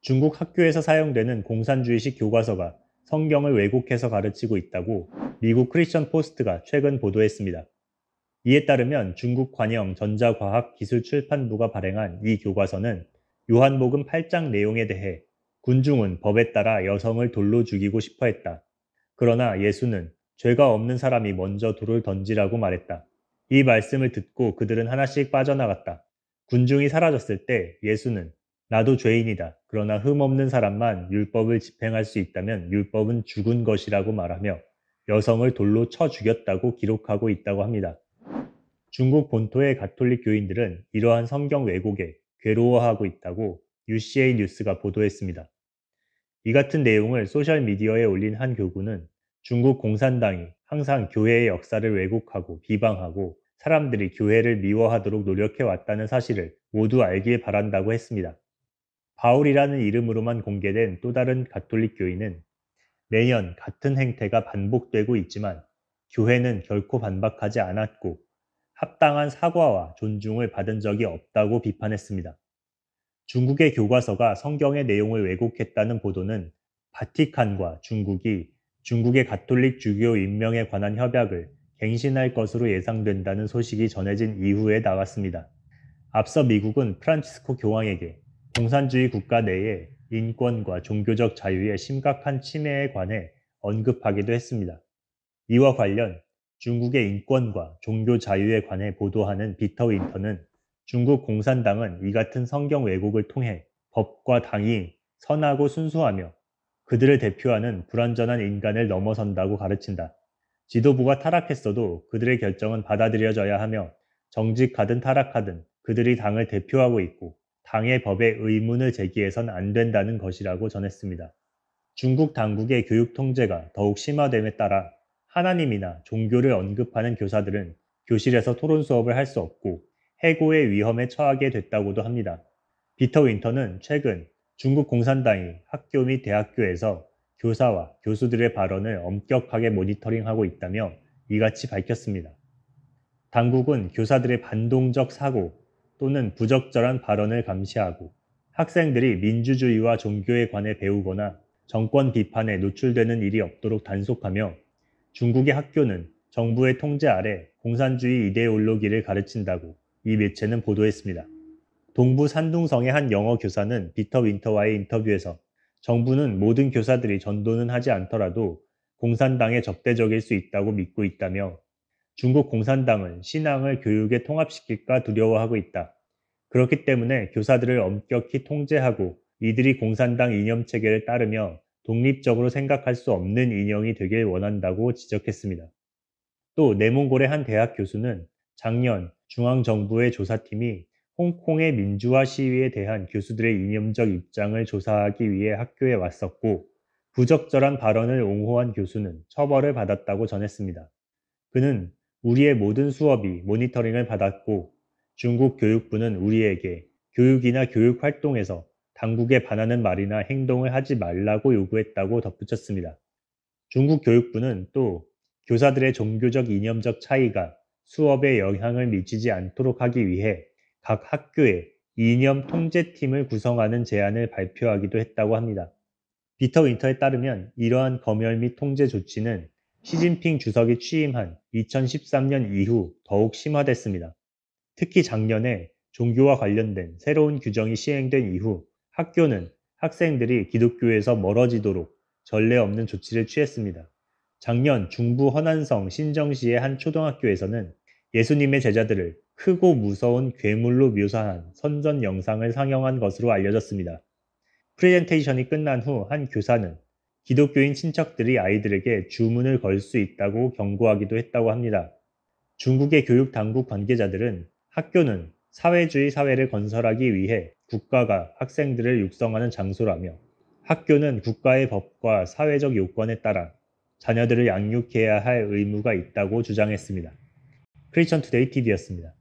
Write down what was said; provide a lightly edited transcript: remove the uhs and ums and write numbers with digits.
중국 학교에서 사용되는 공산주의식 교과서가 성경을 왜곡해서 가르치고 있다고 미국 크리스천 포스트가 최근 보도했습니다. 이에 따르면 중국 관영 전자과학기술출판부가 발행한 이 교과서는 요한복음 8장 내용에 대해 군중은 법에 따라 여성을 돌로 죽이고 싶어 했다. 그러나 예수는 죄가 없는 사람이 먼저 돌을 던지라고 말했다. 이 말씀을 듣고 그들은 하나씩 빠져나갔다. 군중이 사라졌을 때 예수는 나도 죄인이다. 그러나 흠없는 사람만 율법을 집행할 수 있다면 율법은 죽은 것이라고 말하며 여성을 돌로 쳐 죽였다고 기록하고 있다고 합니다. 중국 본토의 가톨릭 교인들은 이러한 성경 왜곡에 괴로워하고 있다고 UCA 뉴스가 보도했습니다. 이 같은 내용을 소셜미디어에 올린 한 교구는 중국 공산당이 항상 교회의 역사를 왜곡하고 비방하고 사람들이 교회를 미워하도록 노력해 왔다는 사실을 모두 알길 바란다고 했습니다. 바울이라는 이름으로만 공개된 또 다른 가톨릭 교인은 매년 같은 행태가 반복되고 있지만 교회는 결코 반박하지 않았고 합당한 사과와 존중을 받은 적이 없다고 비판했습니다. 중국의 교과서가 성경의 내용을 왜곡했다는 보도는 바티칸과 중국이 중국의 가톨릭 주교 임명에 관한 협약을 갱신할 것으로 예상된다는 소식이 전해진 이후에 나왔습니다. 앞서 미국은 프란치스코 교황에게 공산주의 국가 내의 인권과 종교적 자유의 심각한 침해에 관해 언급하기도 했습니다. 이와 관련 중국의 인권과 종교 자유에 관해 보도하는 피터 윈터는 중국 공산당은 이 같은 성경 왜곡을 통해 법과 당이 선하고 순수하며 그들을 대표하는 불완전한 인간을 넘어선다고 가르친다. 지도부가 타락했어도 그들의 결정은 받아들여져야 하며 정직하든 타락하든 그들이 당을 대표하고 있고 당의 법에 의문을 제기해선 안 된다는 것이라고 전했습니다. 중국 당국의 교육 통제가 더욱 심화됨에 따라 하나님이나 종교를 언급하는 교사들은 교실에서 토론 수업을 할 수 없고 해고의 위험에 처하게 됐다고도 합니다. 피터 윈터는 최근 중국 공산당이 학교 및 대학교에서 교사와 교수들의 발언을 엄격하게 모니터링하고 있다며 이같이 밝혔습니다. 당국은 교사들의 반동적 사고 또는 부적절한 발언을 감시하고 학생들이 민주주의와 종교에 관해 배우거나 정권 비판에 노출되는 일이 없도록 단속하며 중국의 학교는 정부의 통제 아래 공산주의 이데올로기를 가르친다고 이 매체는 보도했습니다. 동부 산둥성의 한 영어 교사는 피터 윈터와의 인터뷰에서 정부는 모든 교사들이 전도는 하지 않더라도 공산당에 적대적일 수 있다고 믿고 있다며 중국 공산당은 신앙을 교육에 통합시킬까 두려워하고 있다. 그렇기 때문에 교사들을 엄격히 통제하고 이들이 공산당 이념체계를 따르며 독립적으로 생각할 수 없는 인형이 되길 원한다고 지적했습니다. 또 내몽골의 한 대학 교수는 작년 중앙정부의 조사팀이 홍콩의 민주화 시위에 대한 교수들의 이념적 입장을 조사하기 위해 학교에 왔었고 부적절한 발언을 옹호한 교수는 처벌을 받았다고 전했습니다. 그는 우리의 모든 수업이 모니터링을 받았고 중국 교육부는 우리에게 교육이나 교육 활동에서 당국에 반하는 말이나 행동을 하지 말라고 요구했다고 덧붙였습니다. 중국 교육부는 또 교사들의 종교적 이념적 차이가 수업에 영향을 미치지 않도록 하기 위해 각 학교에 이념 통제팀을 구성하는 제안을 발표하기도 했다고 합니다. 피터 윈터에 따르면 이러한 검열 및 통제 조치는 시진핑 주석이 취임한 2013년 이후 더욱 심화됐습니다. 특히 작년에 종교와 관련된 새로운 규정이 시행된 이후 학교는 학생들이 기독교에서 멀어지도록 전례 없는 조치를 취했습니다. 작년 중부 허난성 신정시의 한 초등학교에서는 예수님의 제자들을 크고 무서운 괴물로 묘사한 선전 영상을 상영한 것으로 알려졌습니다. 프레젠테이션이 끝난 후 한 교사는 기독교인 친척들이 아이들에게 주문을 걸 수 있다고 경고하기도 했다고 합니다. 중국의 교육 당국 관계자들은 학교는 사회주의 사회를 건설하기 위해 국가가 학생들을 육성하는 장소라며 학교는 국가의 법과 사회적 요건에 따라 자녀들을 양육해야 할 의무가 있다고 주장했습니다. 크리스천 투데이 TV였습니다.